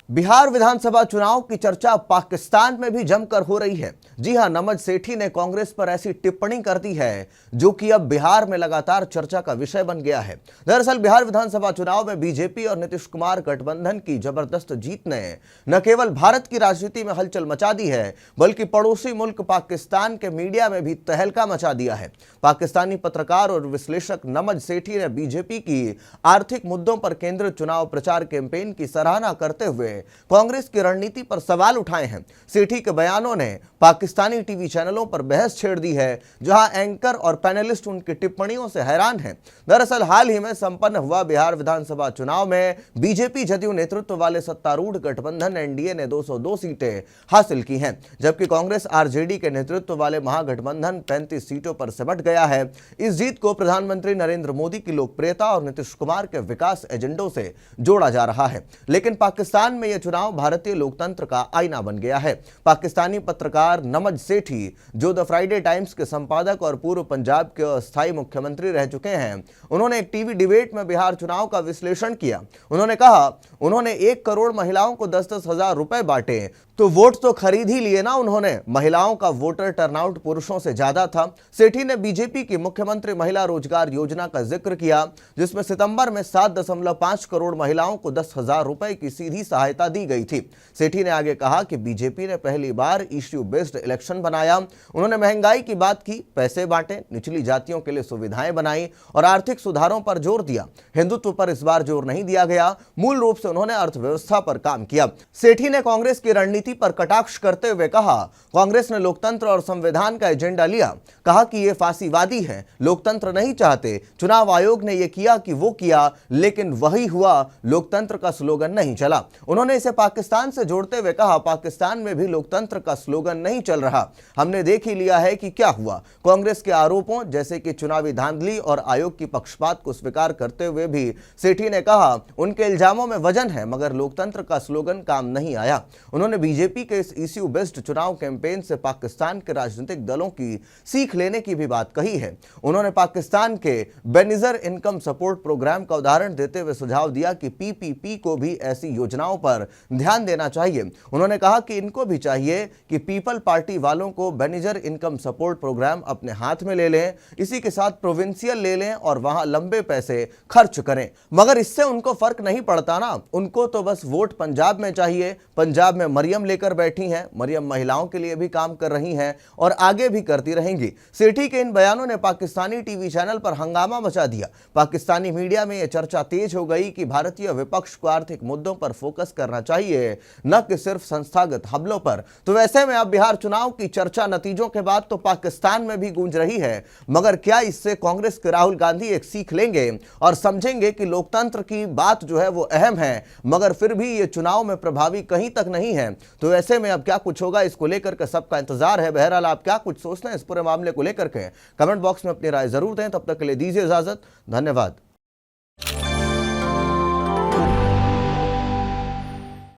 बिहार विधानसभा चुनाव की चर्चा पाकिस्तान में भी जमकर हो रही है। जी हां, नमज सेठी ने कांग्रेस पर ऐसी टिप्पणी कर दी है जो कि अब बिहार में लगातार चर्चा का विषय बन गया है। दरअसल बिहार विधानसभा चुनाव में बीजेपी और नीतीश कुमार गठबंधन की जबरदस्त जीत ने न केवल भारत की राजनीति में हलचल मचा दी है, बल्कि पड़ोसी मुल्क पाकिस्तान के मीडिया में भी तहलका मचा दिया है। पाकिस्तानी पत्रकार और विश्लेषक नमज सेठी ने बीजेपी की आर्थिक मुद्दों पर केंद्रित चुनाव प्रचार कैंपेन की सराहना करते हुए कांग्रेस की रणनीति पर सवाल उठाए हैं। सेठी के बयानों ने पाकिस्तानी टीवी चैनलों पर बहस छेड़ दी है, जहां एंकर और पैनलिस्ट उनकी टिप्पणियों से हैरान हैं। दरअसल हाल ही में संपन्न हुआ बिहार विधानसभा चुनाव में बीजेपी जदयू नेतृत्व वाले सत्तारूढ़ गठबंधन एनडीए ने 202 सीटें हासिल की हैं, जबकि कांग्रेस आरजेडी के नेतृत्व वाले महागठबंधन 35 सीटों पर सिमट गया है। इस जीत को प्रधानमंत्री नरेंद्र मोदी की लोकप्रियता और नीतीश कुमार के विकास एजेंडों से जोड़ा जा रहा है। लेकिन पाकिस्तान में यह चुनाव भारतीय लोकतंत्र का आईना बन गया है। पाकिस्तानी पत्रकार नमज सेठी, जो द फ्राइडे टाइम्स के संपादक और पूर्व पंजाब के अस्थायी मुख्यमंत्री रह चुके हैं, उन्होंने एक टीवी डिबेट में बिहार चुनाव का विश्लेषण किया। उन्होंने कहा, उन्होंने 1 करोड़ महिलाओं को 10-10 हजार रुपए बांटे तो वोट तो खरीद ही लिए ना उन्होंने। महिलाओं का वोटर टर्नआउट पुरुषों से ज्यादा था। सेठी ने बीजेपी की मुख्यमंत्री महिला रोजगार योजना का जिक्र किया, जिसमें सितंबर में 7.5 करोड़ महिलाओं को 10,000 रुपए की सीधी सहायता दी गई थी। सेठी ने आगे कहा कि बीजेपी ने पहली बार इश्यू बेस्ड इलेक्शन बनाया। उन्होंने महंगाई की बात की, पैसे बांटे, निचली जातियों के लिए सुविधाएं बनाई और आर्थिक सुधारों पर जोर दिया। हिंदुत्व पर इस बार जोर नहीं दिया गया, मूल रूप से उन्होंने अर्थव्यवस्था पर काम किया। सेठी ने कांग्रेस की रणनीति पर कटाक्ष करते हुए कहा, कांग्रेस ने लोकतंत्र और संविधान का एजेंडा लिया, कहा कि ये फांसीवादी है, लोकतंत्र नहीं चाहते। चुनाव आयोग ने ये किया कि वो किया, लेकिन वही हुआ, लोकतंत्र का स्लोगन नहीं चला। उन्होंने इसे पाकिस्तान से जोड़ते हुए कहा, पाकिस्तान में भी लोकतंत्र का स्लोगन नहीं चल रहा, हमने देख ही लिया है कि क्या हुआ। कांग्रेस के आरोपों जैसे कि चुनावी धांधली और आयोग की पक्षपात को स्वीकार करते हुए भी सेठी ने कहा, उनके इल्जामों में वजन है, मगर लोकतंत्र का स्लोगन काम नहीं आया। उन्होंने बीजेपी के इस इश्यू बेस्ड चुनाव कैंपेन से पाकिस्तान के राजनीतिक दलों की सीख लेने की भी बात कही है। उन्होंने पाकिस्तान के बेनिजर इनकम सपोर्ट प्रोग्राम का उदाहरण देते हुए सुझाव दिया कि पीपीपी को भी ऐसी योजनाओं पर ध्यान देना चाहिए। उन्होंने कहा कि इनको भी चाहिए कि पीपल पार्टी वालों को बेनिजर इनकम सपोर्ट प्रोग्राम अपने हाथ में ले लें, इसी के साथ प्रोविंशियल ले लें और वहां लंबे पैसे खर्च करें, मगर इससे उनको फर्क नहीं पड़ता ना। उनको तो बस वोट पंजाब में चाहिए। पंजाब में मरियम लेकर बैठी हैं, मरियम महिलाओं के लिए भी काम कर रही हैं और आगे भी करती रहेंगी। सेठी के इन बयानों ने पाकिस्तानी टीवी चैनल पर हंगामा मचा दिया। पाकिस्तानी मीडिया में यह चर्चा तेज हो गई कि भारतीय विपक्ष को आर्थिक मुद्दों पर फोकस करना चाहिए, न कि सिर्फ संस्थागत हमलों पर। तो वैसे में अब बिहार चुनाव की चर्चा नतीजों के बाद तो पाकिस्तान में भी गूंज रही है, मगर क्या इससे कांग्रेस के राहुल गांधी एक सीख लेंगे और समझेंगे कि लोकतंत्र की बात जो है वो अहम है, मगर फिर भी ये चुनाव में प्रभावी कहीं तक नहीं है। तो ऐसे में अब क्या कुछ होगा, इसको लेकर के सबका इंतजार है। बहरहाल आप क्या कुछ सोचते हैं इस पूरे मामले को लेकर के कमेंट बॉक्स में अपनी राय जरूर दें। तब तक के लिए दीजिए इजाजत, धन्यवाद।